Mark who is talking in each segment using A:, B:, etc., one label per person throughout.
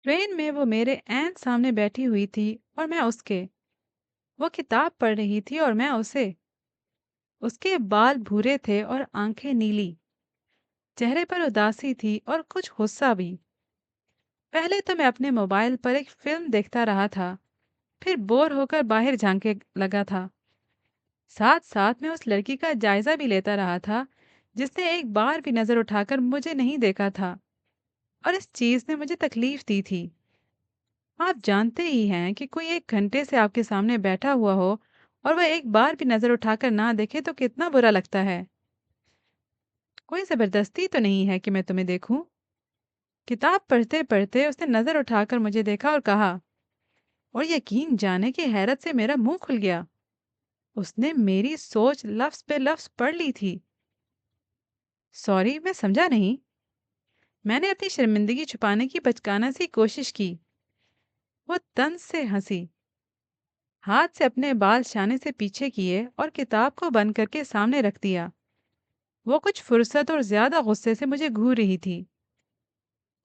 A: Train में वो मेरे ऐन सामने बैठी हुई थी और मैं उसके। वो किताब पढ़ रही थी और मैं उसे। उसके बाल भूरे थे और आंखें नीली। चेहरे पर उदासी थी और कुछ गुस्सा भी। पहले तो मैं अपने मोबाइल पर एक फिल्म देखता रहा था, फिर बोर होकर बाहर झांके लगा था। साथ साथ में उस लड़की का जायजा भी लेता रहा था जिसने एक बार भी नजर उठाकर मुझे नहीं देखा था, और इस चीज ने मुझे तकलीफ दी थी। आप जानते ही हैं कि कोई 1 घंटे से आपके सामने बैठा हुआ हो और वह एक बार भी नजर उठाकर ना देखे तो कितना बुरा लगता है। कोई जबरदस्ती तो नहीं है कि मैं तुम्हें देखूं। किताब पढ़ते पढ़ते उसने नजर उठाकर मुझे देखा और कहा, और यकीन जाने की हैरत से मेरा मुंह खुल गया। उसने मेरी सोच लफ्ज पे लफ्ज पढ़ ली थी। सॉरी, मैं समझा नहीं। मैंने अपनी शर्मिंदगी छुपाने की बचकाना सी कोशिश की। वो तंज से हंसी, हाथ से अपने बाल शाने से पीछे किए और किताब को बंद करके सामने रख दिया। वो कुछ फुर्सत और ज्यादा गुस्से से मुझे घूर रही थी।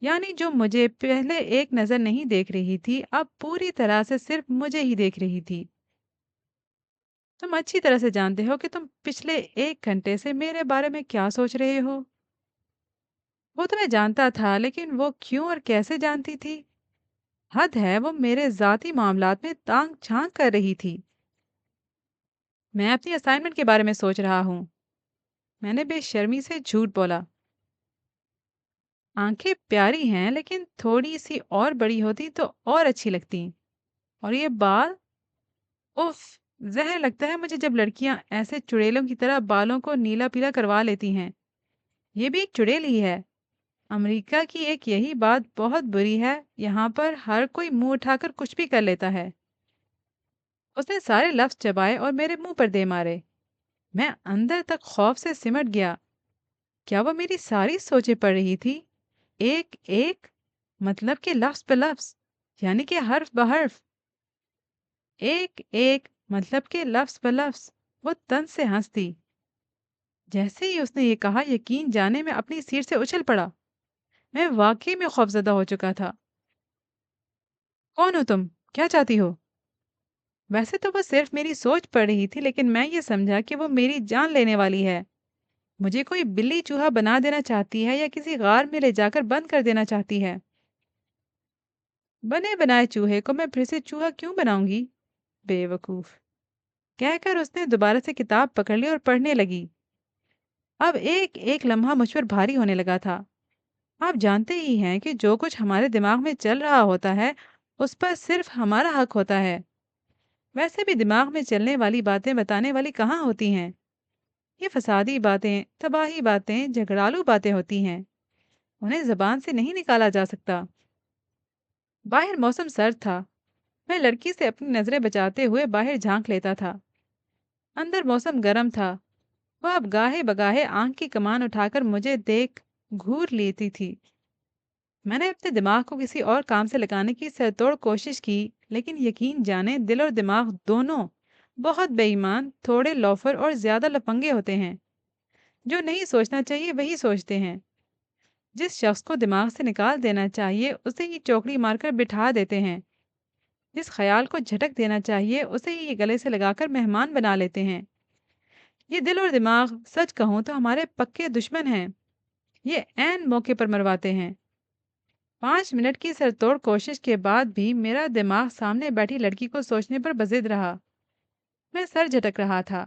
A: यानी जो मुझे पहले एक नजर नहीं देख रही थी, अब पूरी तरह से सिर्फ मुझे ही देख रही थी। तुम अच्छी तरह से जानते हो कि तुम पिछले 1 घंटे से मेरे बारे में क्या सोच रहे हो। वो तो मैं जानता था, लेकिन वो क्यों और कैसे जानती थी? हद है, वो मेरे जाती मामलात में तांग झांक कर रही थी। मैं अपनी असाइनमेंट के बारे में सोच रहा हूँ, मैंने बेशर्मी से झूठ बोला। आंखें प्यारी हैं, लेकिन थोड़ी सी और बड़ी होती तो और अच्छी लगती। और ये बाल, उफ, जहर लगता है मुझे जब लड़कियां ऐसे चुड़ैलों की तरह बालों को नीला पीला करवा लेती हैं। ये भी एक चुड़ैल ही है। अमेरिका की एक यही बात बहुत बुरी है, यहाँ पर हर कोई मुंह उठाकर कुछ भी कर लेता है। उसने सारे लफ्ज चबाए और मेरे मुंह पर दे मारे। मैं अंदर तक खौफ से सिमट गया। क्या वो मेरी सारी सोचें पढ़ रही थी, एक एक, मतलब के लफ्ज पे लफ्ज, यानी कि हर्फ बहर्फ। एक एक मतलब के लफ्ज ब लफ्ज। वो तन से हंस दी। जैसे ही उसने ये कहा, यकीन जाने में अपनी सीट से उछल पड़ा। मैं वाकई में खौफजदा हो चुका था। कौन हो तुम, क्या चाहती हो? वैसे तो वो सिर्फ मेरी सोच पढ़ रही थी, लेकिन मैं ये समझा कि वो मेरी जान लेने वाली है। मुझे कोई बिल्ली चूहा बना देना चाहती है या किसी गार में ले जाकर बंद कर देना चाहती है। बने बनाए चूहे को मैं फिर से चूहा क्यों बनाऊंगी? बेवकूफ, कहकर उसने दोबारा से किताब पकड़ ली और पढ़ने लगी। अब एक एक लम्हा मुझ पर भारी होने लगा था। आप जानते ही हैं कि जो कुछ हमारे दिमाग में चल रहा होता है, उस पर सिर्फ हमारा हक होता है। वैसे भी दिमाग में चलने वाली बातें बताने वाली कहाँ होती हैं। ये फसादी बातें, तबाही बातें, झगड़ालू बातें होती हैं। उन्हें जबान से नहीं निकाला जा सकता। बाहर मौसम सर्द था। मैं लड़की से अपनी नजरें बचाते हुए बाहर झांक लेता था। अंदर मौसम गर्म था। वह अब गाहे बगाहे आंख की कमान उठाकर मुझे देख घूर लेती थी। मैंने अपने दिमाग को किसी और काम से लगाने की सरतोड़ कोशिश की, लेकिन यकीन जाने दिल और दिमाग दोनों बहुत बेईमान, थोड़े लोफर और ज्यादा लफंगे होते हैं। जो नहीं सोचना चाहिए वही सोचते हैं। जिस शख्स को दिमाग से निकाल देना चाहिए उसे ही चौकड़ी मारकर बिठा देते हैं। जिस ख्याल को झटक देना चाहिए उसे ही गले से लगाकर मेहमान बना लेते हैं। ये दिल और दिमाग, सच कहूं तो हमारे पक्के दुश्मन हैं। ये ऐन मौके पर मरवाते हैं। 5 मिनट की सरतोड़ कोशिश के बाद भी मेरा दिमाग सामने बैठी लड़की को सोचने पर बजिद रहा। मैं सर झटक रहा था,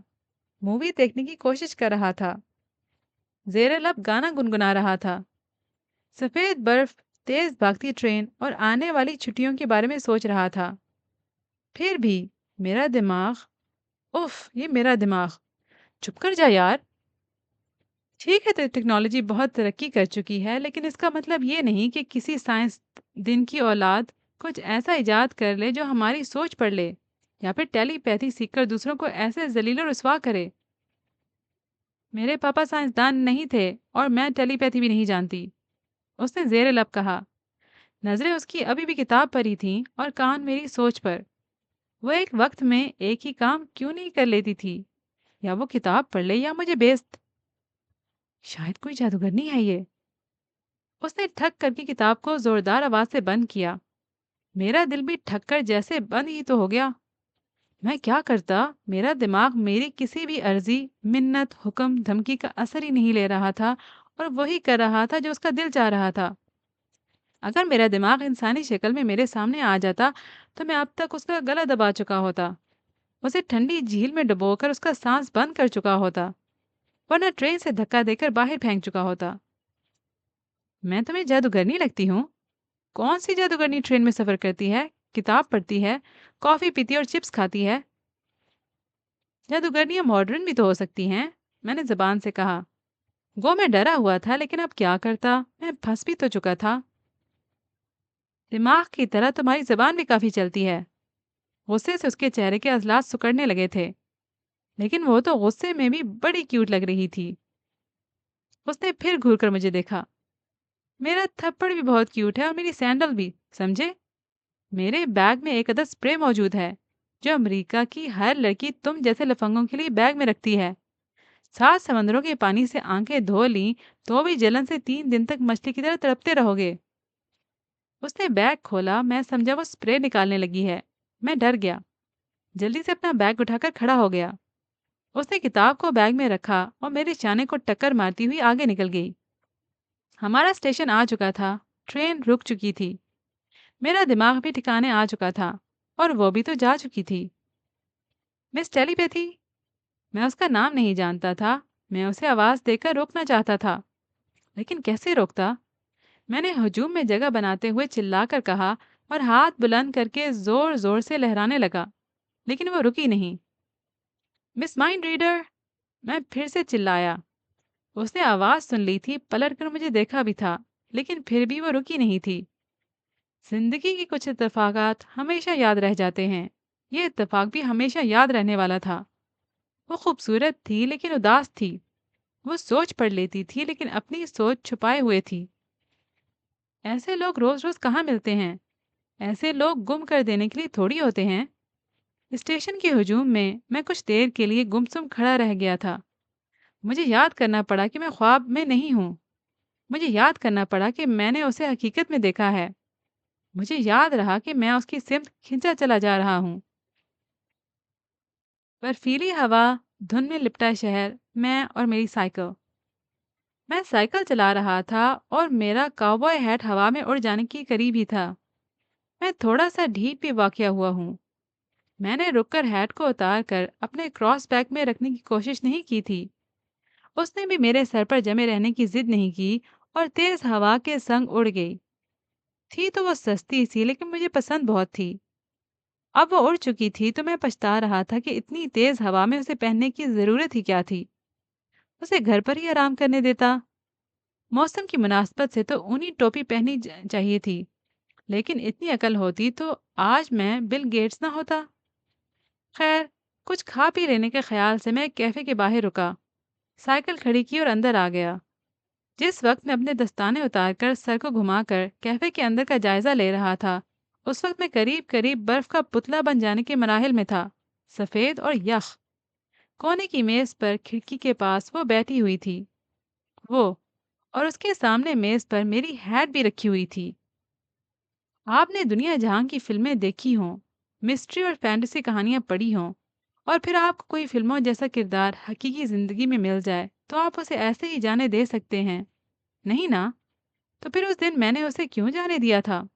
A: मूवी देखने की कोशिश कर रहा था, जेर लब गाना गुनगुना रहा था। सफेद बर्फ, तेज भागती ट्रेन और आने वाली छुट्टियों के बारे में सोच रहा था। फिर भी मेरा दिमाग, उफ, ये मेरा दिमाग। चुप कर जा यार। ठीक है, तो टेक्नोलॉजी बहुत तरक्की कर चुकी है, लेकिन इसका मतलब ये नहीं कि किसी साइंस दिन की औलाद कुछ ऐसा इजाद कर ले जो हमारी सोच पढ़ ले, या फिर टेलीपैथी सीखकर दूसरों को ऐसे जलील और रुस्वा करे। मेरे पापा साइंसदान नहीं थे और मैं टेलीपैथी भी नहीं जानती, उसने जेर लब कहा। नजरें उसकी अभी भी किताब पर ही थीं और कान मेरी सोच पर। वो एक वक्त में एक ही काम क्यों नहीं कर लेती थी? या वो किताब पढ़ ले या मुझे बेइज्जत। शायद कोई जादूगरनी है ये। उसने ठक करके किताब को जोरदार आवाज से बंद किया। मेरा दिल भी ठक्कर जैसे बंद ही तो हो गया। मैं क्या करता? मेरा दिमाग मेरी किसी भी अर्जी, मिन्नत, हुक्म, धमकी का असर ही नहीं ले रहा था और वही कर रहा था जो उसका दिल चाह रहा था। अगर मेरा दिमाग इंसानी शक्ल में मेरे सामने आ जाता तो मैं अब तक उसका गला दबा चुका होता, उसे ठंडी झील में डुबोकर उसका सांस बंद कर चुका होता, वरना ट्रेन से धक्का देकर बाहर फेंक चुका होता। मैं तुम्हें जादूगरनी लगती हूँ? कौन सी जादूगरनी ट्रेन में सफर करती है, किताब पढ़ती है, कॉफी पीती है और चिप्स खाती है? जादूगरनियां मॉडर्न भी तो हो सकती हैं, मैंने जबान से कहा। वो मैं डरा हुआ था, लेकिन अब क्या करता, मैं फंस भी तो चुका था। दिमाग की तरह तुम्हारी जबान भी काफी चलती है। गुस्से से उसके चेहरे के अजलास सिकुड़ने लगे थे, लेकिन वो तो गुस्से में भी बड़ी क्यूट लग रही थी। उसने फिर घूर कर मुझे देखा। मेरा थप्पड़ भी बहुत क्यूट है और मेरी सैंडल भी, समझे? मेरे बैग में एक अदद स्प्रे मौजूद है जो अमेरिका की हर लड़की तुम जैसे लफंगों के लिए बैग में रखती है। 7 समंदरों के पानी से आंखें धो ली तो भी जलन से 3 दिन तक मछली की तरह तड़पते रहोगे। उसने बैग खोला, मैं समझा वो स्प्रे निकालने लगी है। मैं डर गया, जल्दी से अपना बैग उठाकर खड़ा हो गया। उसने किताब को बैग में रखा और मेरे शाने को टक्कर मारती हुई आगे निकल गई। हमारा स्टेशन आ चुका था, ट्रेन रुक चुकी थी, मेरा दिमाग भी ठिकाने आ चुका था और वो भी तो जा चुकी थी। मिस टेलीपैथी, मैं उसका नाम नहीं जानता था। मैं उसे आवाज़ देकर रोकना चाहता था, लेकिन कैसे रोकता? मैंने हजूम में जगह बनाते हुए चिल्लाकर कहा और हाथ बुलंद करके जोर जोर से लहराने लगा, लेकिन वो रुकी नहीं। मिस माइंड रीडर, मैं फिर से चिल्लाया। उसने आवाज़ सुन ली थी, पलट कर मुझे देखा भी था, लेकिन फिर भी वो रुकी नहीं थी। जिंदगी के कुछ इत्तेफाकात हमेशा याद रह जाते हैं। ये इत्तेफाक भी हमेशा याद रहने वाला था। वो खूबसूरत थी लेकिन उदास थी। वो सोच पढ़ लेती थी लेकिन अपनी सोच छुपाए हुए थी। ऐसे लोग रोज रोज कहाँ मिलते हैं? ऐसे लोग गुम कर देने के लिए थोड़ी होते हैं। स्टेशन के हुजूम में मैं कुछ देर के लिए गुमसुम खड़ा रह गया था। मुझे याद करना पड़ा कि मैं ख्वाब में नहीं हूँ। मुझे याद करना पड़ा कि मैंने उसे हकीकत में देखा है। मुझे याद रहा कि मैं उसकी सिमत खिंचा चला जा रहा हूँ। बर्फीली हवा, धुंध में लिपटा शहर, मैं और मेरी साइकिल। मैं साइकिल चला रहा था और मेरा काउबॉय हैट हवा में उड़ जाने के करीब ही था। मैं थोड़ा सा ढीठ भी वाक़या हुआ हूँ। मैंने रुककर हैट को उतार कर अपने क्रॉस बैग में रखने की कोशिश नहीं की थी। उसने भी मेरे सर पर जमे रहने की जिद नहीं की और तेज हवा के संग उड़ गई। थी तो वो सस्ती सी, लेकिन मुझे पसंद बहुत थी। अब वो उड़ चुकी थी तो मैं पछता रहा था कि इतनी तेज हवा में उसे पहनने की जरूरत ही क्या थी। उसे घर पर ही आराम करने देता। मौसम की मुनासबत से तो ऊनी टोपी पहनी चाहिए थी, लेकिन इतनी अकल होती तो आज मैं बिल गेट्स ना होता। खैर, कुछ खा पी लेने के ख्याल से मैं कैफे के बाहर रुका, साइकिल खड़ी की और अंदर आ गया। जिस वक्त मैं अपने दस्ताने उतारकर सर को घुमाकर कैफे के अंदर का जायजा ले रहा था, उस वक्त मैं करीब करीब बर्फ का पुतला बन जाने के मराहिल में था। सफेद और यख, कोने की मेज पर खिड़की के पास वो बैठी हुई थी। वो, और उसके सामने मेज पर मेरी हैट भी रखी हुई थी। आपने दुनिया जहां की फिल्में देखी हों, मिस्ट्री और फैंटेसी कहानियां पढ़ी हों, और फिर आपको कोई फिल्मों जैसा किरदार हकीकी जिंदगी में मिल जाए तो आप उसे ऐसे ही जाने दे सकते हैं, नहीं ना? तो फिर उस दिन मैंने उसे क्यों जाने दिया था?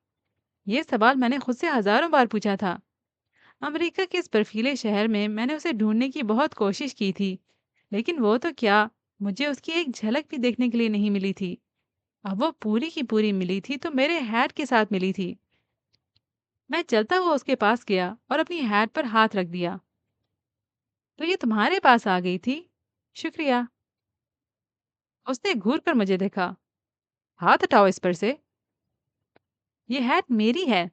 A: ये सवाल मैंने खुद से हजारों बार पूछा था। अमेरिका के इस बर्फीले शहर में मैंने उसे ढूंढने की बहुत कोशिश की थी, लेकिन वो तो क्या, मुझे उसकी एक झलक भी देखने के लिए नहीं मिली थी। अब वो पूरी की पूरी मिली थी तो मेरे हैट के साथ मिली थी। मैं चलता हुआ उसके पास गया और अपनी हैट पर हाथ रख दिया। तो ये तुम्हारे पास आ गई थी? शुक्रिया। उसने घूर कर मुझे देखा। हाथ हटाओ इस पर से। ये हैट मेरी है।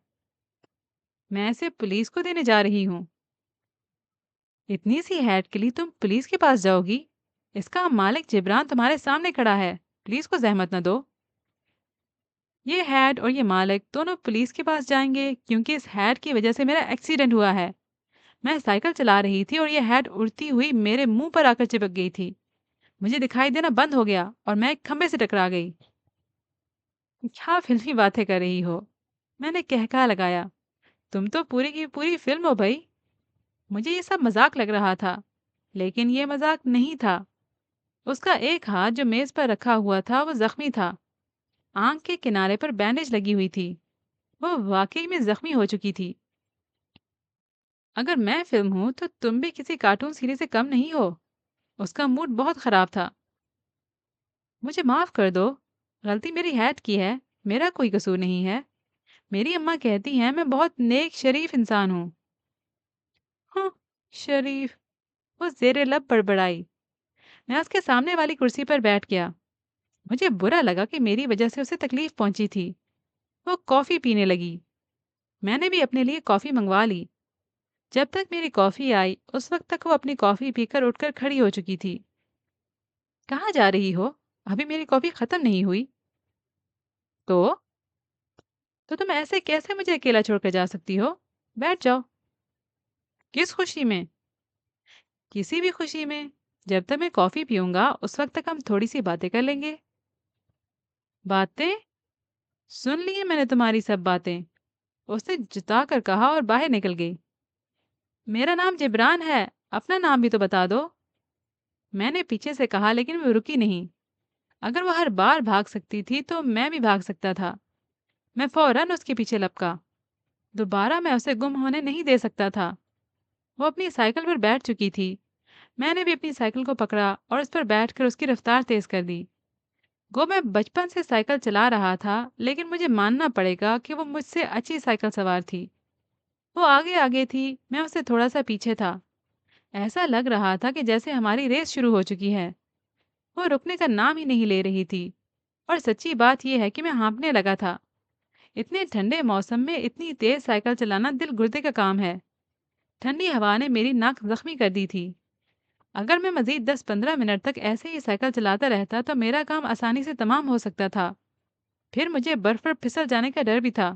A: मैं इसे पुलिस को देने जा रही हूँ। इतनी सी हैट के लिए तुम पुलिस के पास जाओगी? इसका मालिक जिब्रान तुम्हारे सामने खड़ा है, पुलिस को जहमत न दो। ये हैट और ये मालिक दोनों पुलिस के पास जाएंगे क्योंकि इस हैट की वजह से मेरा एक्सीडेंट हुआ है। मैं साइकिल चला रही थी और यह हैट उड़ती हुई मेरे मुंह पर आकर चिपक गई थी। मुझे दिखाई देना बंद हो गया और मैं एक खंबे से टकरा गई। क्या फिल्मी बातें कर रही हो? मैंने कहका लगाया। تم تو پوری کی پوری فلم ہو بھائی۔ مجھے یہ سب مذاق لگ رہا تھا، لیکن یہ مذاق نہیں تھا۔ اس کا ایک ہاتھ جو میز پر رکھا ہوا تھا وہ زخمی تھا، آنکھ کے کنارے پر بینڈیج لگی ہوئی تھی، وہ واقعی میں زخمی ہو چکی تھی۔ اگر میں فلم ہوں تو تم بھی کسی کارٹون سیریز سے کم نہیں ہو۔ اس کا موڈ بہت خراب تھا۔ مجھے معاف کر دو، غلطی میری ہیٹ کی ہے، میرا کوئی قصور نہیں ہے۔ میری اماں کہتی ہیں میں بہت نیک شریف انسان ہوں۔ ہاں، شریف، وہ زیر لب بڑبڑائی۔ میں اس کے سامنے والی کرسی پر بیٹھ گیا۔ مجھے برا لگا کہ میری وجہ سے اسے تکلیف پہنچی تھی۔ وہ کافی پینے لگی۔ میں نے بھی اپنے لیے کافی منگوا لی۔ جب تک میری کافی آئی اس وقت تک وہ اپنی کافی پی کر اٹھ کر کھڑی ہو چکی تھی۔ کہاں جا رہی ہو؟ ابھی میری کافی ختم نہیں ہوئی۔ تو تو تم ایسے کیسے مجھے اکیلا چھوڑ کر جا سکتی ہو؟ بیٹھ جاؤ۔ کس خوشی میں؟ کسی بھی خوشی میں۔ جب تک میں کافی پیوں گا اس وقت تک ہم تھوڑی سی باتیں کر لیں گے۔ باتیں؟ سن لی میں نے تمہاری سب باتیں، اس نے جتا کر کہا اور باہر نکل گئی۔ میرا نام جبران ہے، اپنا نام بھی تو بتا دو۔ میں نے پیچھے سے کہا لیکن وہ رکی نہیں۔ اگر وہ ہر بار بھاگ سکتی تھی تو میں بھی بھاگ سکتا تھا۔ میں فوراً اس کے پیچھے لپکا۔ دوبارہ میں اسے گم ہونے نہیں دے سکتا تھا۔ وہ اپنی سائیکل پر بیٹھ چکی تھی۔ میں نے بھی اپنی سائیکل کو پکڑا اور اس پر بیٹھ کر اس کی رفتار تیز کر دی۔ گو میں بچپن سے سائیکل چلا رہا تھا، لیکن مجھے ماننا پڑے گا کہ وہ مجھ سے اچھی سائیکل سوار تھی۔ وہ آگے آگے تھی، میں اس سے تھوڑا سا پیچھے تھا۔ ایسا لگ رہا تھا کہ جیسے ہماری ریس شروع ہو چکی ہے۔ وہ رکنے کا نام ہی نہیں لے رہی تھی، اور سچی بات یہ ہے کہ میں ہانپنے لگا تھا۔ اتنے ٹھنڈے موسم میں اتنی تیز سائیکل چلانا دل گردے کا کام ہے۔ ٹھنڈی ہوا نے میری ناک زخمی کر دی تھی۔ اگر میں مزید 10-15 منٹ تک ایسے ہی سائیکل چلاتا رہتا تو میرا کام آسانی سے تمام ہو سکتا تھا۔ پھر مجھے برف پر پھسل جانے کا ڈر بھی تھا۔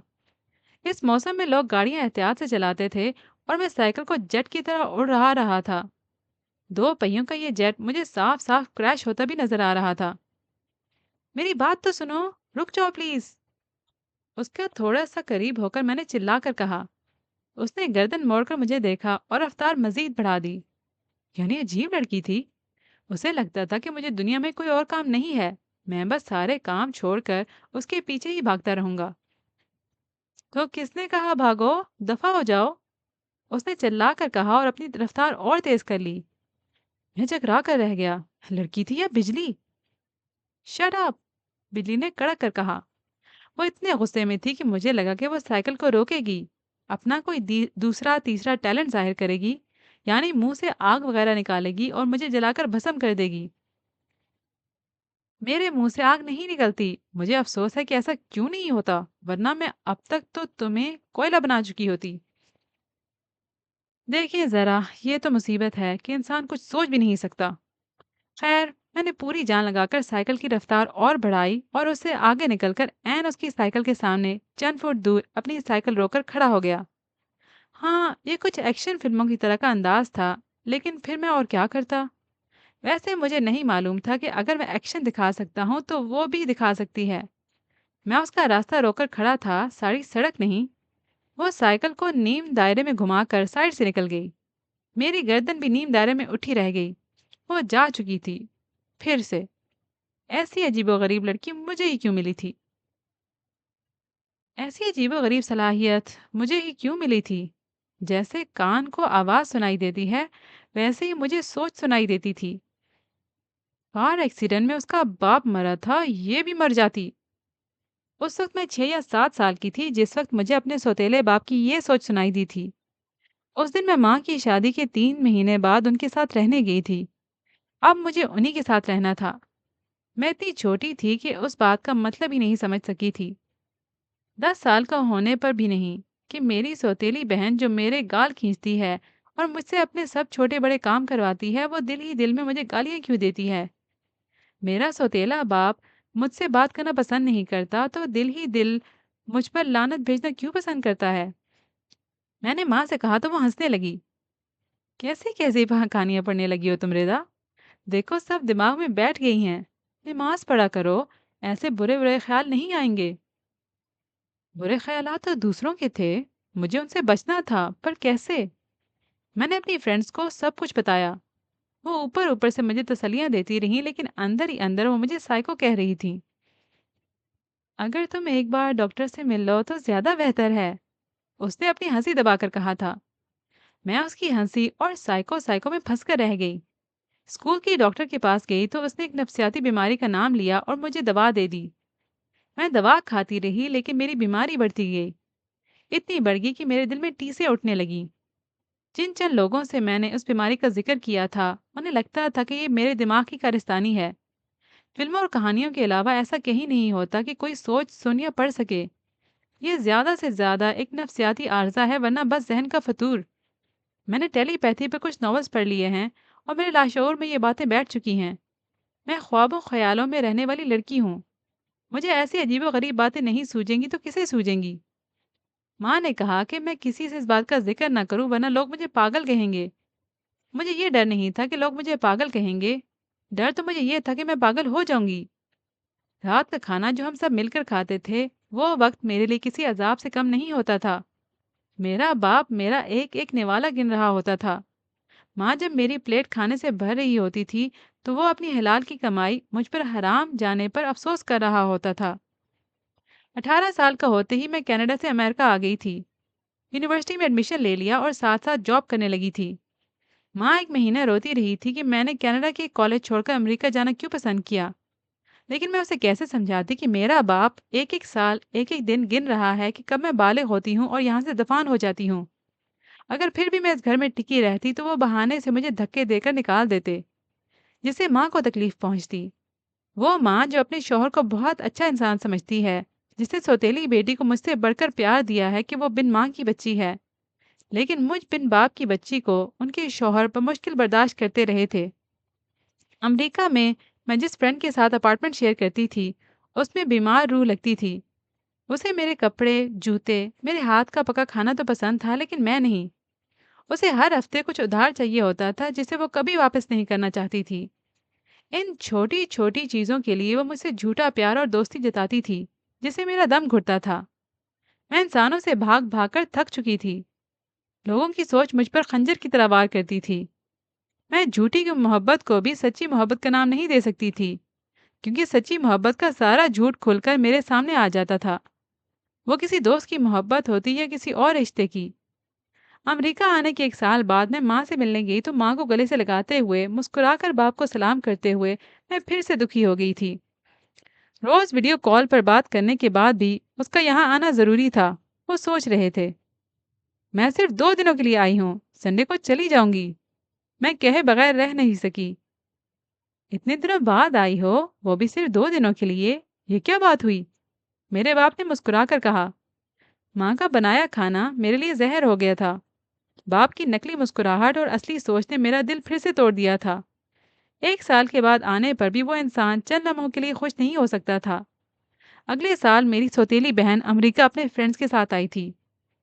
A: اس موسم میں لوگ گاڑیاں احتیاط سے چلاتے تھے اور میں سائیکل کو جیٹ کی طرح اڑ رہا تھا۔ دو پہیوں کا یہ جیٹ مجھے صاف صاف کریش ہوتا بھی نظر آ رہا تھا۔ میری بات تو سنو، رک جاؤ پلیز۔ اس کا تھوڑا سا قریب ہو کر میں نے چلا کر کہا۔ اس نے گردن موڑ کر مجھے دیکھا اور رفتار مزید بڑھا دی۔ یعنی عجیب لڑکی تھی۔ اسے لگتا تھا کہ مجھے دنیا میں کوئی اور کام نہیں ہے، میں بس سارے کام چھوڑ کر اس کے پیچھے ہی بھاگتا رہوں گا۔ تو کس نے کہا بھاگو، دفع ہو جاؤ؟ اس نے چلا کر کہا اور اپنی رفتار اور تیز کر لی۔ میں چکرا کر رہ گیا۔ لڑکی تھی یا بجلی؟ Shut up! بجلی نے کڑک کر کہا۔ وہ اتنے غصے میں تھی کہ مجھے لگا کہ وہ سائیکل کو روکے گی، اپنا کوئی دوسرا تیسرا ٹیلنٹ ظاہر کرے گی، یعنی منہ سے آگ وغیرہ نکالے گی اور مجھے جلا کر بھسم کر دے گی۔ میرے منہ سے آگ نہیں نکلتی۔ مجھے افسوس ہے کہ ایسا کیوں نہیں ہوتا، ورنہ میں اب تک تو تمہیں کوئلہ بنا چکی ہوتی۔ دیکھیے ذرا، یہ تو مصیبت ہے کہ انسان کچھ سوچ بھی نہیں سکتا۔ خیر، میں نے پوری جان لگا کر سائیکل کی رفتار اور بڑھائی اور اس سے آگے نکل کر عین اس کی سائیکل کے سامنے چند فٹ دور اپنی سائیکل روک کر کھڑا ہو گیا۔ ہاں، یہ کچھ ایکشن فلموں کی طرح کا انداز تھا، لیکن پھر میں اور کیا کرتا؟ ویسے مجھے نہیں معلوم تھا کہ اگر میں ایکشن دکھا سکتا ہوں تو وہ بھی دکھا سکتی ہے۔ میں اس کا راستہ روک کر کھڑا تھا، ساری سڑک نہیں۔ وہ سائیکل کو نیم دائرے میں گھما کر سائڈ سے نکل گئی۔ میری گردن بھی نیم دائرے میں اٹھی رہ گئی۔ وہ جا چکی تھی۔ پھر سے ایسی عجیب و غریب لڑکی مجھے ہی کیوں ملی تھی؟ ایسی عجیب و غریب صلاحیت مجھے ہی کیوں ملی تھی؟ جیسے کان کو آواز سنائی دیتی ہے، ویسے ہی مجھے سوچ سنائی دیتی تھی۔ کار ایکسیڈنٹ میں اس کا باپ مرا تھا، یہ بھی مر جاتی۔ اس وقت میں 6 یا 7 سال کی تھی جس وقت مجھے اپنے سوتیلے باپ کی یہ سوچ سنائی دی تھی۔ اس دن میں ماں کی شادی کے 3 مہینے بعد ان کے ساتھ رہنے گئی تھی۔ اب مجھے انہی کے ساتھ رہنا تھا۔ میں اتنی چھوٹی تھی کہ اس بات کا مطلب ہی نہیں سمجھ سکی تھی۔ 10 سال کا ہونے پر بھی نہیں کہ میری سوتیلی بہن جو میرے گال کھینچتی ہے اور مجھ سے اپنے سب چھوٹے بڑے کام کرواتی ہے، وہ دل ہی دل میں مجھے گالیاں کیوں دیتی ہے؟ میرا سوتیلا باپ مجھ سے بات کرنا پسند نہیں کرتا تو دل ہی دل مجھ پر لعنت بھیجنا کیوں پسند کرتا ہے؟ میں نے ماں سے کہا تو وہ ہنسنے لگی۔ کیسی کیسی کہانیاں پڑھنے لگی ہو تم رضا؟ دیکھو سب دماغ میں بیٹھ گئی ہیں۔ نماز پڑھا کرو، ایسے برے برے خیال نہیں آئیں گے۔ برے خیالات تو دوسروں کے تھے، मुझे उनसे बचना था, पर कैसे? मैंने अपनी फ्रेंड्स को सब कुछ बताया। वो ऊपर ऊपर से मुझे तसल्लियां देती रहीं, लेकिन अंदर ही अंदर वो मुझे साइको कह रही थी। अगर तुम एक बार डॉक्टर से मिल लो तो ज्यादा बेहतर है, उसने अपनी हंसी दबाकर कहा था। मैं उसकी हंसी और साइको साइको में फंस कर रह गई। स्कूल की डॉक्टर के पास गई तो उसने एक नफसियाती बीमारी का नाम लिया और मुझे दवा दे दी। मैं दवा खाती रही, लेकिन मेरी बीमारी बढ़ती गई। इतनी बढ़ गई कि मेरे दिल में टीसें उठने लगी। जिन चंद लोगों से मैंने उस बीमारी का जिक्र किया था, उन्हें लगता था कि ये मेरे दिमाग की कारस्तानी है। फिल्मों और कहानियों के अलावा ऐसा कहीं नहीं होता कि कोई सोच सुन या पढ़ सके। ये ज्यादा से ज्यादा एक नफसियाती आर्जा है, वरना बस जहन का फतूर। मैंने टेलीपैथी पर कुछ नॉवेल्स पढ़ लिए हैं और मेरे लाशौर में ये बातें बैठ चुकी हैं। मैं ख्वाबों ख्यालों में रहने वाली लड़की हूँ। मुझे ऐसी अजीबो गरीब बातें नहीं सूझेंगी तो किसे सूझेंगी? माँ ने कहा कि मैं किसी से इस बात का जिक्र ना करूं, वरना लोग मुझे पागल कहेंगे। मुझे ये डर नहीं था कि लोग मुझे पागल कहेंगे। डर तो मुझे ये था कि मैं पागल हो जाऊंगी। रात का खाना जो हम सब मिलकर खाते थे, वो वक्त मेरे लिए किसी अजाब से कम नहीं होता था। मेरा बाप मेरा एक एक निवाला गिन रहा होता था। माँ जब मेरी प्लेट खाने से भर रही होती थी, तो वो अपनी हलाल की कमाई मुझ पर हराम जाने पर अफसोस कर रहा होता था। 18 साल का होते ही मैं कनाडा से अमेरिका आ गई थी। यूनिवर्सिटी में एडमिशन ले लिया और साथ साथ जॉब करने लगी थी। माँ एक महीना रोती रही थी कि मैंने कनाडा के कॉलेज छोड़कर अमेरिका जाना क्यों पसंद किया। लेकिन मैं उसे कैसे समझाती कि मेरा बाप एक एक साल एक एक दिन गिन रहा है कि कब मैं बालिग होती हूँ और यहाँ से दफान हो जाती हूँ। अगर फिर भी मैं इस घर में टिकी रहती तो वो बहाने से मुझे धक्के देकर निकाल देते, जिससे माँ को तकलीफ पहुँचती। वो माँ जो अपने शौहर को बहुत अच्छा इंसान समझती है, जिसने सौतेली बेटी को मुझसे बढ़कर प्यार दिया है कि वो बिन माँ की बच्ची है, लेकिन मुझ बिन बाप की बच्ची को उनके शौहर पर मुश्किल बर्दाश्त करते रहे थे। अमेरिका में मैं जिस फ्रेंड के साथ अपार्टमेंट शेयर करती थी, उसमें बीमार रूह लगती थी। उसे मेरे कपड़े, जूते, मेरे हाथ का पका खाना तो पसंद था, लेकिन मैं नहीं। उसे हर हफ्ते कुछ उधार चाहिए होता था, जिसे वो कभी वापस नहीं करना चाहती थी। इन छोटी छोटी चीज़ों के लिए वो मुझसे झूठा प्यार और दोस्ती जताती थी, जिससे मेरा दम घुटता था। मैं इंसानों से भाग भाग कर थक चुकी थी। लोगों की सोच मुझ पर खंजर की तरह वार करती थी। मैं झूठी की मोहब्बत को भी सच्ची मोहब्बत का नाम नहीं दे सकती थी, क्योंकि सच्ची मोहब्बत का सारा झूठ खुलकर मेरे सामने आ जाता था। वो किसी दोस्त की मोहब्बत होती या किसी और रिश्ते की। अमेरिका आने के 1 साल बाद मैं माँ से मिलने गई तो माँ को गले से लगाते हुए, मुस्कुराकर बाप को सलाम करते हुए मैं फिर से दुखी हो गई थी। रोज वीडियो कॉल पर बात करने के बाद भी उसका यहाँ आना जरूरी था। वो सोच रहे थे, मैं सिर्फ 2 दिनों के लिए आई हूँ, संडे को चली जाऊंगी। मैं कहे बगैर रह नहीं सकी। इतने दिनों बाद आई हो, वो भी सिर्फ 2 दिनों के लिए? ये क्या बात हुई? मेरे बाप ने मुस्कुराकर कहा। माँ का बनाया खाना मेरे लिए जहर हो गया था। बाप की नकली मुस्कुराहट और असली सोच ने मेरा दिल फिर से तोड़ दिया था। 1 साल के बाद आने पर भी वो इंसान चंद लम्हों के लिए खुश नहीं हो सकता था। अगले साल मेरी सौतेली बहन अमेरिका अपने फ्रेंड्स के साथ आई थी।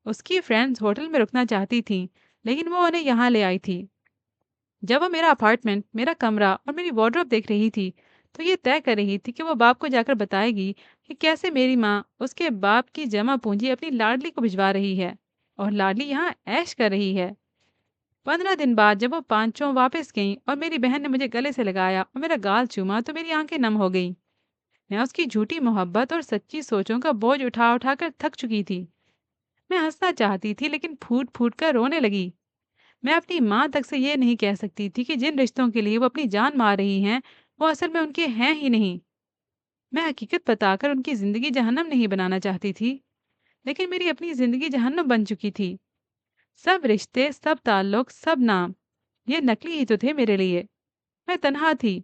A: उसकी फ्रेंड्स होटल में रुकना चाहती थीं, लेकिन वो उन्हें यहाँ ले आई थी। जब वो मेरा अपार्टमेंट, मेरा कमरा और मेरी वार्डरोब देख रही थी, तो ये तय कर रही थी कि वो बाप को जाकर बताएगी कि कैसे मेरी माँ उसके बाप की जमा पूंजी अपनी लाडली को भिजवा रही है और लाडली यहाँ ऐश कर रही है। 15 दिन बाद जब वो पांचों वापस गईं और मेरी बहन ने मुझे गले से लगाया और मेरा गाल चूमा, तो मेरी आंखें नम हो गईं। मैं उसकी झूठी मोहब्बत और सच्ची सोचों का बोझ उठा उठा कर थक चुकी थी। मैं हंसना चाहती थी, लेकिन फूट फूट कर रोने लगी। मैं अपनी माँ तक से ये नहीं कह सकती थी कि जिन रिश्तों के लिए वो अपनी जान मार रही हैं, वो असल में उनके हैं ही नहीं। मैं हकीकत बताकर उनकी ज़िंदगी जहन्नम नहीं बनाना चाहती थी, लेकिन मेरी अपनी ज़िंदगी जहन्नम बन चुकी थी। सब रिश्ते, सब ताल्लुक, सब नाम, ये नकली ही तो थे मेरे लिए। मैं तन्हा थी।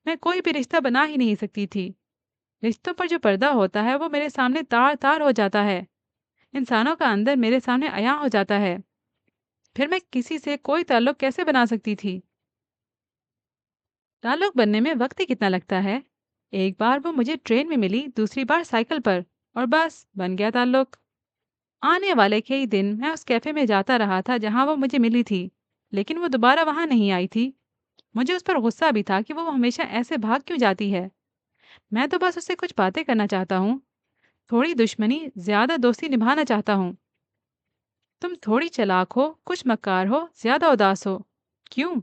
A: मैं कोई भी रिश्ता बना ही नहीं सकती थी। रिश्तों पर जो पर्दा होता है वो मेरे सामने तार तार हो जाता है। इंसानों का अंदर मेरे सामने अयां हो जाता है। फिर मैं किसी से कोई ताल्लुक कैसे बना सकती थी? ताल्लुक बनने में वक्त ही कितना लगता है। एक बार वो मुझे ट्रेन में मिली, दूसरी बार साइकिल पर, और बस बन गया ताल्लुक। आने वाले कई दिन मैं उस कैफे में जाता रहा था जहां वो मुझे मिली थी, लेकिन वो दोबारा वहां नहीं आई थी। मुझे उस पर गुस्सा भी था कि वो हमेशा ऐसे भाग क्यों जाती है। मैं तो बस उससे कुछ बातें करना चाहता हूँ, थोड़ी दुश्मनी ज्यादा दोस्ती निभाना चाहता हूँ। तुम थोड़ी चालाक हो, कुछ मक्कार हो, ज्यादा उदास हो। क्यों?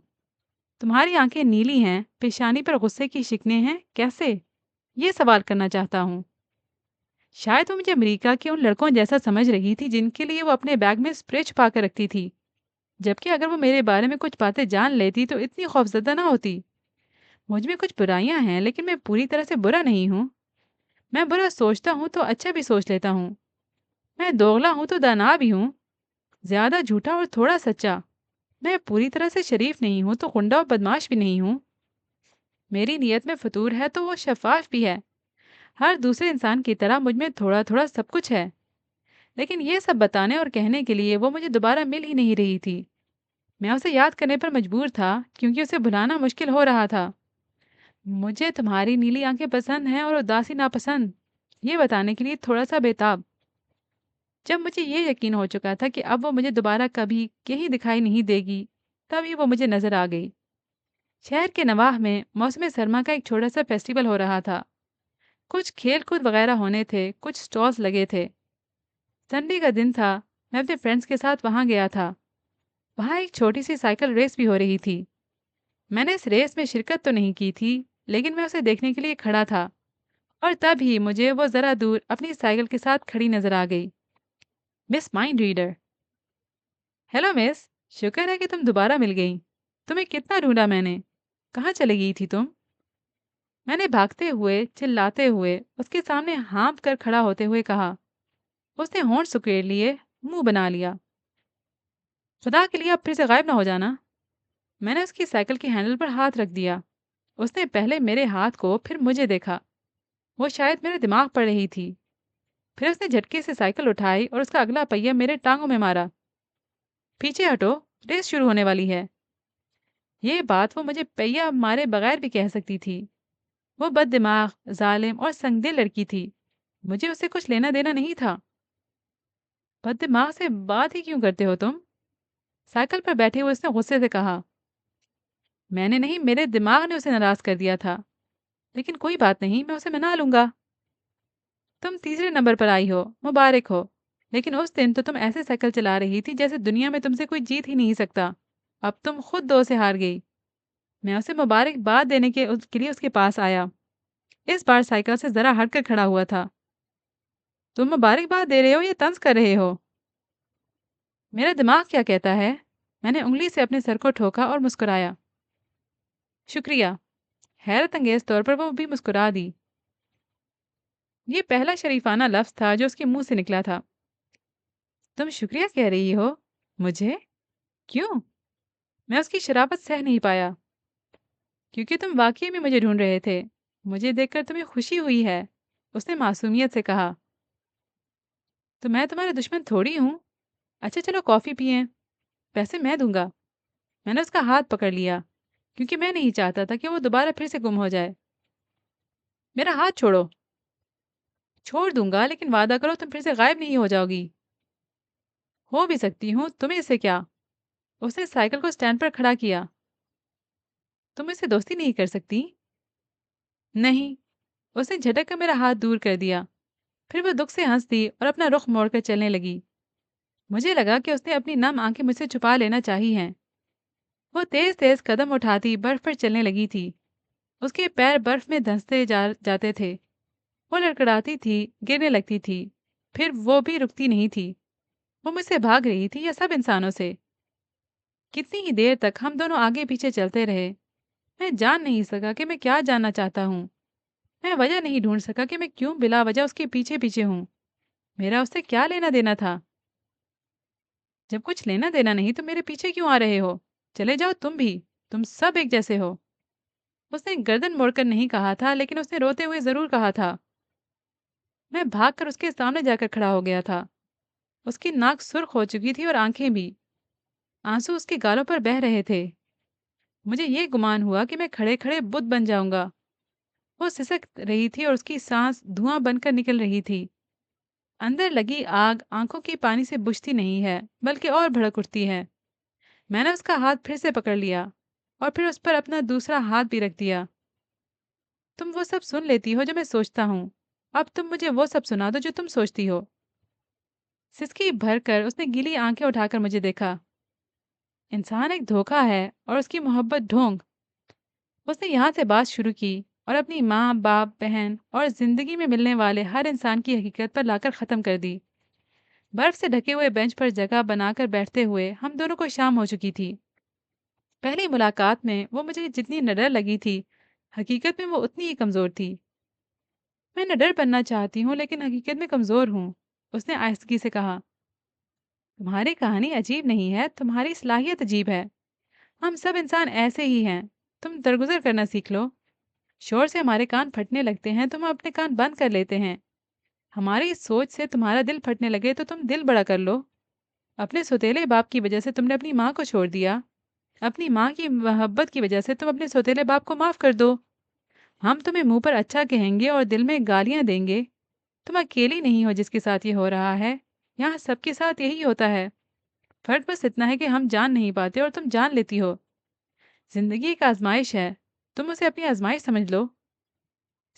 A: तुम्हारी आंखें नीली हैं, पेशानी पर गुस्से की शिकने हैं, कैसे? ये सवाल करना चाहता हूँ। शायद वो मुझे अमेरिका के उन लड़कों जैसा समझ रही थी जिनके लिए वो अपने बैग में स्प्रे छुपा कर रखती थी। जबकि अगर वो मेरे बारे में कुछ बातें जान लेती तो इतनी खौफजदा ना होती। मुझ में कुछ बुराइयां हैं, लेकिन मैं पूरी तरह से बुरा नहीं हूँ। मैं बुरा सोचता हूँ तो अच्छा भी सोच लेता हूँ। मैं दोगला हूँ तो दाना भी हूँ, ज्यादा झूठा और थोड़ा सच्चा। मैं पूरी तरह से शरीफ नहीं हूँ तो गुंडा और बदमाश भी नहीं हूँ। मेरी नीयत में फतूर है तो वो शफाफ भी है। हर दूसरे इंसान की तरह मुझ में थोड़ा थोड़ा सब कुछ है। लेकिन ये सब बताने और कहने के लिए वो मुझे दोबारा मिल ही नहीं रही थी। मैं उसे याद करने पर मजबूर था, क्योंकि उसे भुलाना मुश्किल हो रहा था। मुझे तुम्हारी नीली आंखें पसंद हैं और उदासी नापसंद, ये बताने के लिए थोड़ा सा बेताब। जब मुझे ये यकीन हो चुका था कि अब वो मुझे दोबारा कभी कहीं दिखाई नहीं देगी, तभी वो मुझे नजर आ गई। शहर के नवाह में मौसम सरमा का एक छोटा सा फेस्टिवल हो रहा था। कुछ खेल कूद वगैरह होने थे, कुछ स्टॉल्स लगे थे। संडे का दिन था। मैं अपने फ्रेंड्स के साथ वहाँ गया था। वहाँ एक छोटी सी साइकिल रेस भी हो रही थी। मैंने इस रेस में शिरकत तो नहीं की थी, लेकिन मैं उसे देखने के लिए खड़ा था। और तभी मुझे वो ज़रा दूर अपनी साइकिल के साथ खड़ी नजर आ गई। Miss mind reader. Hello miss. शुक्र है कि तुम दोबारा मिल गई। तुम्हें कितना ढूंढा मैंने। कहाँ चली गई थी तुम? मैंने भागते हुए, चिल्लाते हुए उसके सामने हाँफ कर खड़ा होते हुए कहा। उसने होंठ सुकेड़ लिए, मुंह बना लिया। खुदा के लिए अब फिर से गायब ना हो जाना। मैंने उसकी साइकिल के हैंडल पर हाथ रख दिया। उसने पहले मेरे हाथ को, फिर मुझे देखा। वो शायद मेरे दिमाग पढ़ रही थी। फिर उसने झटके से साइकिल उठाई और उसका अगला पहिया मेरे टांगों में मारा। पीछे हटो, रेस शुरू होने वाली है। ये बात वो मुझे पहिया मारे बगैर भी कह सकती थी। वो बददिमाग, जालिम और संगदिल लड़की थी। मुझे उससे कुछ लेना देना नहीं था। बददिमाग से बात ही क्यों करते हो तुम? साइकिल पर बैठे हुए उसने गुस्से से कहा। मैंने नहीं, मेरे दिमाग ने उसे नाराज कर दिया था। लेकिन कोई बात नहीं, मैं उसे मना लूंगा। तुम तीसरे नंबर पर आई हो, मुबारक हो। लेकिन उस दिन तो तुम ऐसे साइकिल चला रही थी जैसे दुनिया में तुमसे कोई जीत ही नहीं सकता। अब तुम खुद दो से हार गई। मैं उसे मुबारकबाद देने के लिए उसके पास आया। इस बार साइकिल से जरा हटकर खड़ा हुआ था। तुम मुबारकबाद दे रहे हो या तंज कर रहे हो? मेरा दिमाग क्या कहता है? मैंने उंगली से अपने सर को ठोका और मुस्कुराया। शुक्रिया। हैरत अंगेज तौर पर वो भी मुस्कुरा दी। ये पहला शरीफाना लफ्ज था जो उसके मुंह से निकला था। तुम शुक्रिया कह रही हो? मुझे? क्यों? मैं उसकी शराफत सह नहीं पाया। क्योंकि तुम वाकई में मुझे ढूंढ रहे थे। मुझे देखकर तुम्हें खुशी हुई है, उसने मासूमियत से कहा। तो मैं तुम्हारा दुश्मन थोड़ी हूँ। अच्छा चलो कॉफ़ी पिए। पैसे मैं दूंगा। मैंने उसका हाथ पकड़ लिया, क्योंकि मैं नहीं चाहता था कि वो दोबारा फिर से गुम हो जाए। मेरा हाथ छोड़ो। छोड़ दूंगा, लेकिन वादा करो तुम फिर से गायब नहीं हो जाओगी। हो भी सकती हूँ, तुम्हें इससे क्या? उसने साइकिल को स्टैंड पर खड़ा किया। तुम इससे दोस्ती नहीं कर सकती। नहीं। उसने झटक कर मेरा हाथ दूर कर दिया। फिर वो दुख से हंस दी और अपना रुख मोड़कर चलने लगी। मुझे लगा कि उसने अपनी नम आंखें मुझसे छुपा लेना चाही हैं। वो तेज तेज कदम उठाती बर्फ पर चलने लगी थी। उसके पैर बर्फ में धंसते जाते थे। वो लड़खड़ाती थी, गिरने लगती थी। फिर वो भी रुकती नहीं थी। वो मुझसे भाग रही थी या सब इंसानों से। कितनी ही देर तक हम दोनों आगे पीछे चलते रहे। मैं जान नहीं सका कि मैं क्या जानना चाहता हूँ। मैं वजह नहीं ढूंढ सका कि मैं क्यों बिला वजह उसके पीछे पीछे हूँ। मेरा उससे क्या लेना देना था? जब कुछ लेना देना नहीं तो मेरे पीछे क्यों आ रहे हो? चले जाओ तुम भी। तुम सब एक जैसे हो। उसने गर्दन मोड़कर नहीं कहा था, लेकिन उसने रोते हुए जरूर कहा था। मैं भागकर उसके सामने जाकर खड़ा हो गया था। उसकी नाक सुर्ख हो चुकी थी और आंखें भी। आंसू उसके गालों पर बह रहे थे। मुझे ये गुमान हुआ कि मैं खड़े खड़े बुत बन जाऊंगा। वो सिसक रही थी और उसकी सांस धुआं बनकर निकल रही थी। अंदर लगी आग आंखों की पानी से बुझती नहीं है, बल्कि और भड़क उठती है। मैंने उसका हाथ फिर से पकड़ लिया और फिर उस पर अपना दूसरा हाथ भी रख दिया। तुम वो सब सुन लेती हो जो मैं सोचता हूँ। अब तुम मुझे वो सब सुना दो जो तुम सोचती हो। सिसकी भर कर उसने गीली आंखें उठाकर मुझे देखा। इंसान एक धोखा है और उसकी मोहब्बत ढोंग। उसने यहाँ से बात शुरू की और अपनी माँ बाप बहन और जिंदगी में मिलने वाले हर इंसान की हकीकत पर लाकर ख़त्म कर दी। बर्फ से ढके हुए बेंच पर जगह बनाकर बैठते हुए हम दोनों को शाम हो चुकी थी। पहली मुलाकात में वो मुझे जितनी निडर लगी थी, हकीकत में वो उतनी ही कमज़ोर थी। मैं निडर बनना चाहती हूँ लेकिन हकीकत में कमज़ोर हूँ, उसने आहिस्तगी से कहा। तुम्हारी कहानी अजीब नहीं है, तुम्हारी सलाहियत अजीब है। हम सब इंसान ऐसे ही हैं। तुम दरगुजर करना सीख लो। शोर से हमारे कान फटने लगते हैं तो हम अपने कान बंद कर लेते हैं। हमारी इस सोच से तुम्हारा दिल फटने लगे तो तुम दिल बड़ा कर लो। अपने सौतेले बाप की वजह से तुमने अपनी माँ को छोड़ दिया। अपनी माँ की मोहब्बत की वजह से तुम अपने सौतेले बाप को माफ़ कर दो। हम तुम्हें मुंह पर अच्छा कहेंगे और दिल में गालियाँ देंगे। तुम अकेली नहीं हो जिसके साथ ये हो रहा है। यहाँ सबके साथ यही होता है। फ़र्क बस इतना है कि हम जान नहीं पाते और तुम जान लेती हो। ज़िंदगी एक आज़माइश है, तुम उसे अपनी आज़माइश समझ लो।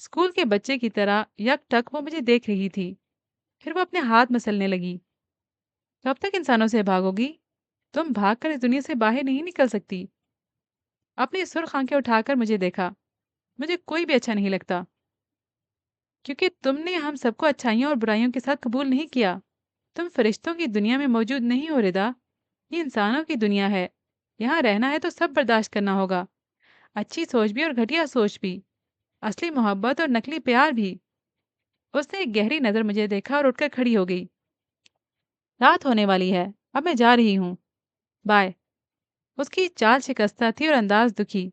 A: स्कूल के बच्चे की तरह यकटक वो मुझे देख रही थी। फिर वो अपने हाथ मसलने लगी। कब तक इंसानों से भागोगी? तुम भागकर इस दुनिया से बाहर नहीं निकल सकती। अपनी सुर्ख आंखें उठाकर मुझे देखा। मुझे कोई भी अच्छा नहीं लगता, क्योंकि तुमने हम सबको अच्छाइयों और बुराइयों के साथ कबूल नहीं किया। तुम फरिश्तों की दुनिया में मौजूद नहीं हो रिदा। ये इंसानों की दुनिया है। यहाँ रहना है तो सब बर्दाश्त करना होगा, अच्छी सोच भी और घटिया सोच भी, असली मोहब्बत और नकली प्यार भी। उसने एक गहरी नज़र मुझे देखा और उठकर खड़ी हो गई। रात होने वाली है, अब मैं जा रही हूँ। बाय। उसकी चाल शिकस्ता थी और अंदाज दुखी।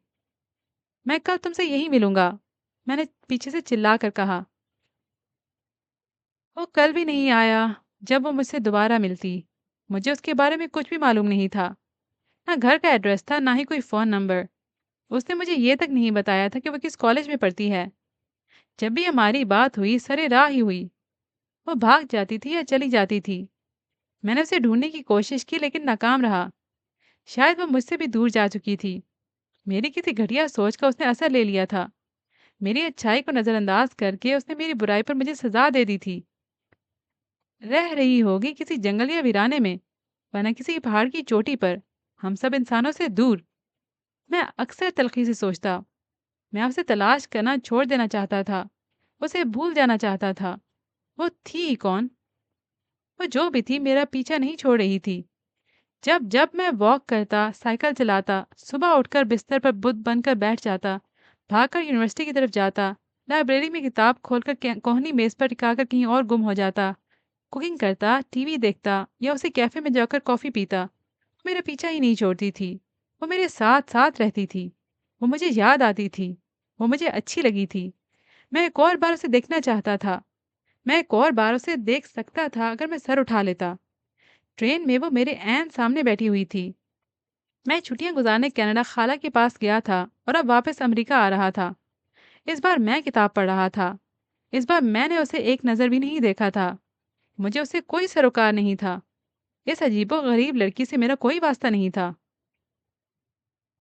A: मैं कल तुमसे यहीं मिलूंगा, मैंने पीछे से चिल्ला कर कहा। वो कल भी नहीं आया। जब वो मुझसे दोबारा मिलती, मुझे उसके बारे में कुछ भी मालूम नहीं था। ना घर का एड्रेस था, ना ही कोई फ़ोन नंबर। उसने मुझे ये तक नहीं बताया था कि वो किस कॉलेज में पढ़ती है। जब भी हमारी बात हुई सरे राह ही हुई। वो भाग जाती थी या चली जाती थी। मैंने उसे ढूंढने की कोशिश की लेकिन नाकाम रहा। शायद वो मुझसे भी दूर जा चुकी थी। मेरी किसी घटिया सोच का उसने असर ले लिया था। मेरी अच्छाई को नज़रअंदाज करके उसने मेरी बुराई पर मुझे सजा दे दी थी। रह रही होगी किसी जंगल या वीराने में, वरना किसी पहाड़ की चोटी पर, हम सब इंसानों से दूर। मैं अक्सर तलखी से सोचता, मैं उसे तलाश करना छोड़ देना चाहता था, उसे भूल जाना चाहता था। वो थी ही कौन? वो जो भी थी मेरा पीछा नहीं छोड़ रही थी। जब जब मैं वॉक करता, साइकिल चलाता, सुबह उठकर बिस्तर पर बुत बनकर बैठ जाता, भागकर यूनिवर्सिटी की तरफ जाता, लाइब्रेरी में किताब खोलकर कोहनी मेज पर टिकाकर कहीं और गुम हो जाता, कुकिंग करता, टीवी देखता या उसे कैफे में जाकर कॉफ़ी पीता, मेरा पीछा ही नहीं छोड़ती थी। वो मेरे साथ साथ रहती थी। वो मुझे याद आती थी। वो मुझे अच्छी लगी थी। मैं एक और बार उसे देखना चाहता था। मैं एक और बार उसे देख सकता था अगर मैं सर उठा लेता। ट्रेन में वो मेरे ऐन सामने बैठी हुई थी। मैं छुट्टियां गुजारने कनाडा खाला के पास गया था और अब वापस अमेरिका आ रहा था। इस बार मैं किताब पढ़ रहा था। इस बार मैंने उसे एक नज़र भी नहीं देखा था। मुझे उससे कोई सरोकार नहीं था। इस अजीबो-गरीब लड़की से मेरा कोई वास्ता नहीं था।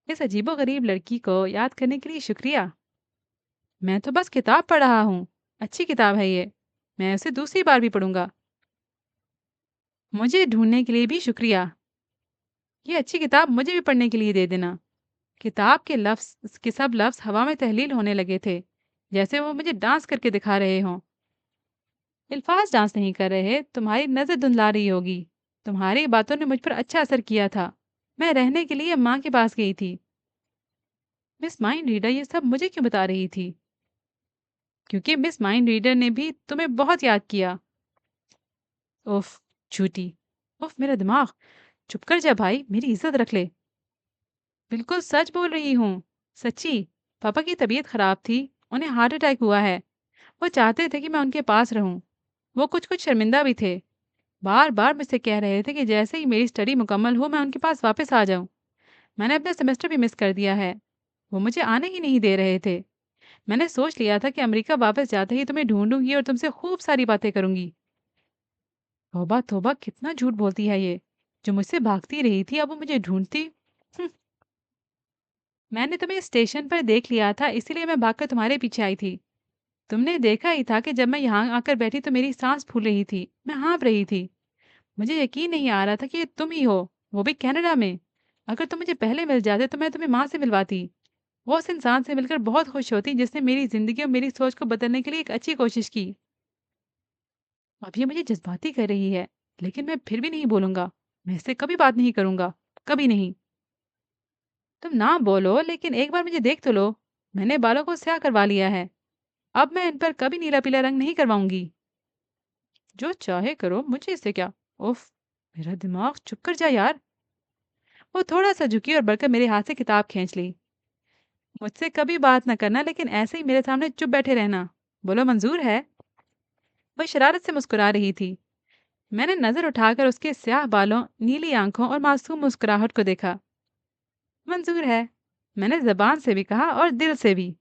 A: इस अजीबो-गरीब लड़की को याद करने के लिए शुक्रिया। मैं तो बस किताब पढ़ रहा हूँ। अच्छी किताब है ये। मैं उसे दूसरी बार भी पढ़ूंगा। मुझे ढूंढने के लिए भी शुक्रिया। ये अच्छी किताब मुझे भी पढ़ने के लिए दे देना। किताब के सब लफ्ज़ हवा में तहलील होने लगे थे, जैसे वो मुझे डांस करके दिखा रहे हों। अल्फाज डांस नहीं कर रहे, तुम्हारी नज़र धुंधला रही होगी। तुम्हारी बातों ने मुझ पर अच्छा असर किया था। मैं रहने के लिए माँ के पास गई थी। मिस माइंड रीडर ये सब मुझे क्यों बता रही थी? क्योंकि मिस माइंड रीडर ने भी तुम्हें बहुत याद किया। उफ, झूठी। उफ, मेरा दिमाग। चुप कर जा भाई, मेरी इज्जत रख ले। बिल्कुल सच बोल रही हूँ। सच्ची। पापा की तबीयत खराब थी, उन्हें हार्ट अटैक हुआ है। वो चाहते थे कि मैं उनके पास रहूं। वो कुछ कुछ शर्मिंदा भी थे। बार बार मुझसे कह रहे थे कि जैसे ही मेरी स्टडी मुकम्मल हो मैं उनके पास वापस आ जाऊं। मैंने अपना सेमेस्टर भी मिस कर दिया है। वो मुझे आने ही नहीं दे रहे थे। मैंने सोच लिया था कि अमेरिका वापस जाते ही तुम्हें ढूंढूंगी और तुमसे खूब सारी बातें करूंगी। तौबा तौबा, कितना झूठ बोलती है ये। जो मुझसे भागती रही थी अब वो मुझे ढूंढती। हम्म, मैंने तुम्हें स्टेशन पर देख लिया था, इसीलिए मैं भागकर तुम्हारे पीछे आई थी। तुमने देखा ही था कि जब मैं यहाँ आकर बैठी तो मेरी सांस फूल रही थी, मैं हाँफ रही थी। मुझे यकीन नहीं आ रहा था कि ये तुम ही हो, वो भी कनाडा में। अगर तुम मुझे पहले मिल जाते तो मैं तुम्हें माँ से मिलवाती। वो उस इंसान से मिलकर बहुत खुश होती जिसने मेरी ज़िंदगी और मेरी सोच को बदलने के लिए एक अच्छी कोशिश की। अब ये मुझे जज़्बाती कर रही है, लेकिन मैं फिर भी नहीं बोलूँगा। मैं इससे कभी बात नहीं करूँगा, कभी नहीं। तुम ना बोलो, लेकिन एक बार मुझे देख तो लो। मैंने बालों को स्याह करवा लिया है। अब मैं इन पर कभी नीला-पीला रंग नहीं करवाऊँगी। जो चाहे करो, मुझे इससे क्या? उफ़! मेरा दिमाग चुप कर जा यार। वो थोड़ा-सा झुकी और बढ़कर मेरे हाथ से किताब खींच ली। मुझसे कभी बात ना करना, लेकिन ऐसे ही मेरे सामने चुप बैठे रहना। बोलो मंज़ूर है? वह शरारत से मुस्कुरा रही थी। मैंने नज़र उठाकर उसके स्याह बालों, नीली आँखों और मासूम मुस्कुराहट को देखा। मंज़ूर है, मैंने ज़बान से भी कहा और दिल से भी।